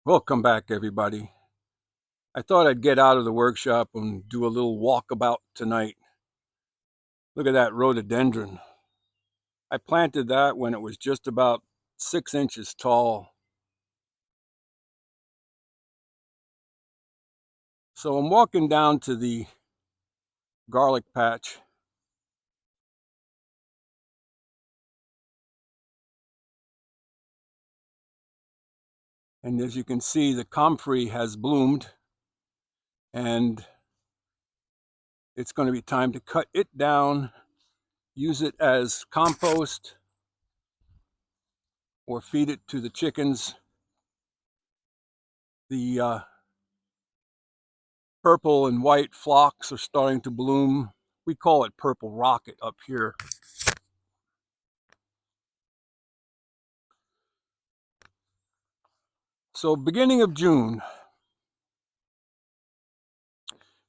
Welcome back, everybody. I thought I'd get out of the workshop and do a little walkabout tonight. Look at that rhododendron. I planted that when it was just about 6 inches tall. So I'm walking down to the garlic patch. And as you can see, the comfrey has bloomed, and it's going to be time to cut it down, use it as compost, or feed it to the chickens. The purple and white phlox are starting to bloom. We call it purple rocket up here. So beginning of June,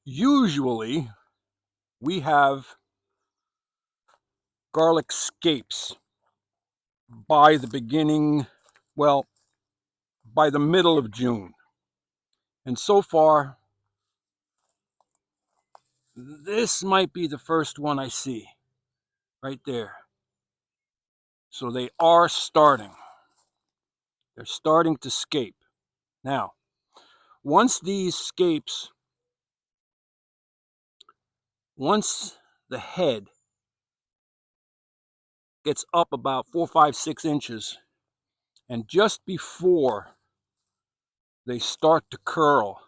usually we have garlic scapes by the beginning, well, by the middle of June. And so far, this might be the first one I see right there. So they are starting. They're starting to scape. Now, once these scapes, once the head gets up about 4, 5, 6 inches, and just before they start to curl,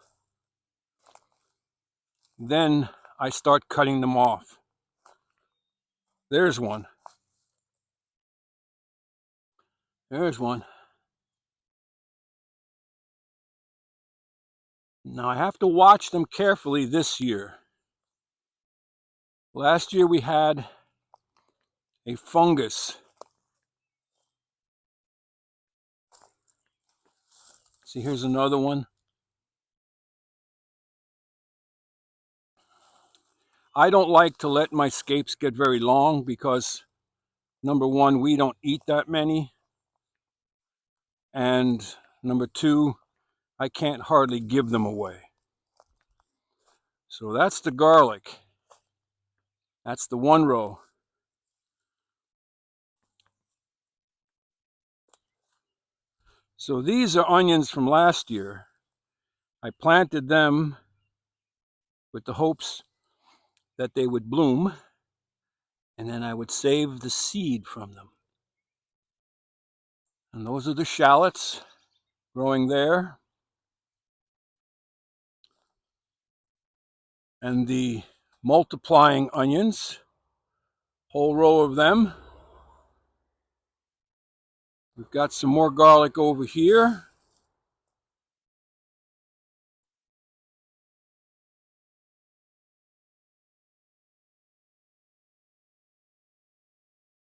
then I start cutting them off. There's one. There's one. Now I have to watch them carefully this year. Last year we had a fungus. See, here's another one. I don't like to let my scapes get very long because, number one, we don't eat that many. And number two, I can't hardly give them away. So that's the garlic. That's the one row. So these are onions from last year. I planted them with the hopes that they would bloom, and then I would save the seed from them. And those are the shallots growing there. And the multiplying onions, whole row of them. We've got some more garlic over here.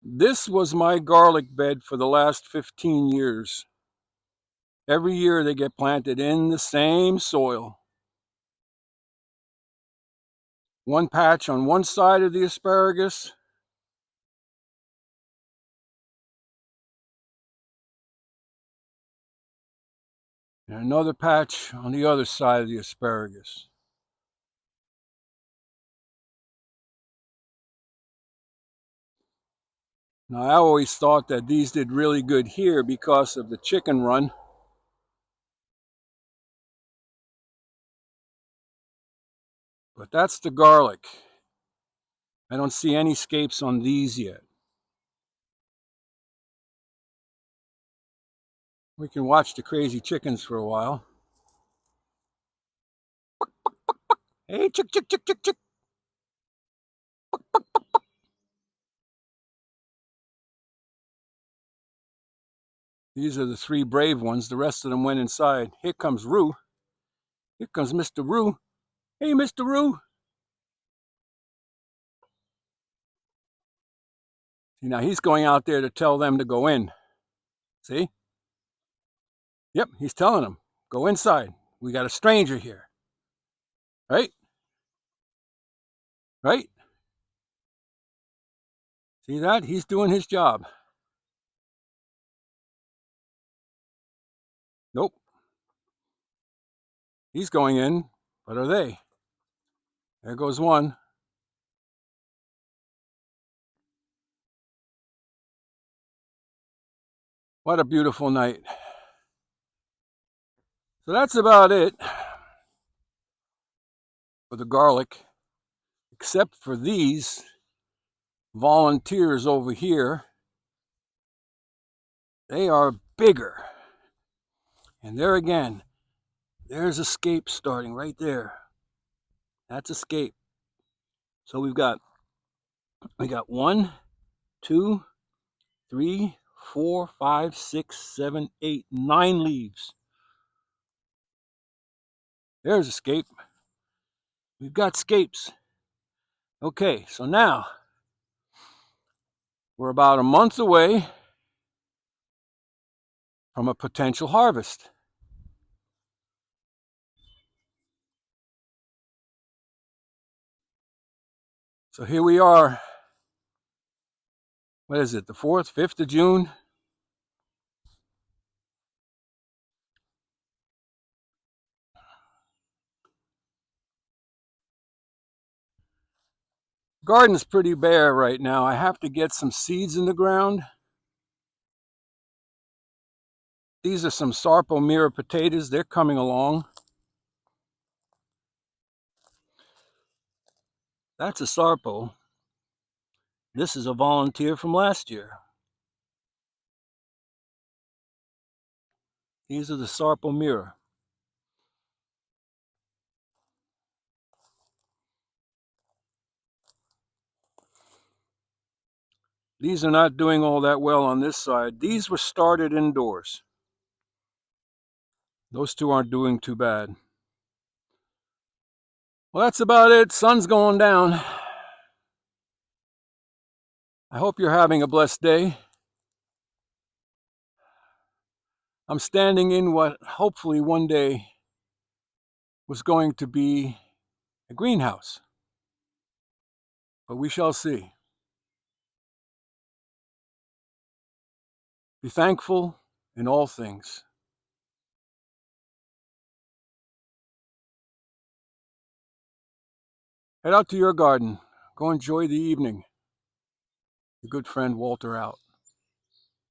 This was my garlic bed for the last 15 years. Every year they get planted in the same soil. One patch on one side of the asparagus, and another patch on the other side of the asparagus. Now, I always thought that these did really good here because of the chicken run. But that's the garlic. I don't see any scapes on these yet. We can watch the crazy chickens for a while. Hey, chick, chick, chick, chick, chick. These are the three brave ones. The rest of them went inside. Here comes Roo. Here comes Mr. Roo. Hey, Mr. Roo. See, now he's going out there to tell them to go in. See? Yep, he's telling them, go inside. We got a stranger here. Right? Right? See that? He's doing his job. Nope. He's going in, but are they? There goes one. What a beautiful night. So that's about it for the garlic, except for these volunteers over here. They are bigger. And there again, there's a Scapes starting right there. That's a Scape. So we got 1, 2, 3, 4, 5, 6, 7, 8, 9 leaves. There's a Scape. We've got Scapes. Okay, so now we're about a month away from a potential harvest. So here we are. What is it, the 4th, 5th of June? Garden's pretty bare right now. I have to get some seeds in the ground. These are some Sarpomira potatoes. They're coming along. That's a Sarpo. This is a volunteer from last year. These are the Sarpomira. These are not doing all that well on this side. These were started indoors. Those two aren't doing too bad. Well, that's about it. Sun's going down. I hope you're having a blessed day. I'm standing in what hopefully one day was going to be a greenhouse, but we shall see. Be thankful in all things. Head out to your garden. Go enjoy the evening. Your good friend Walter out.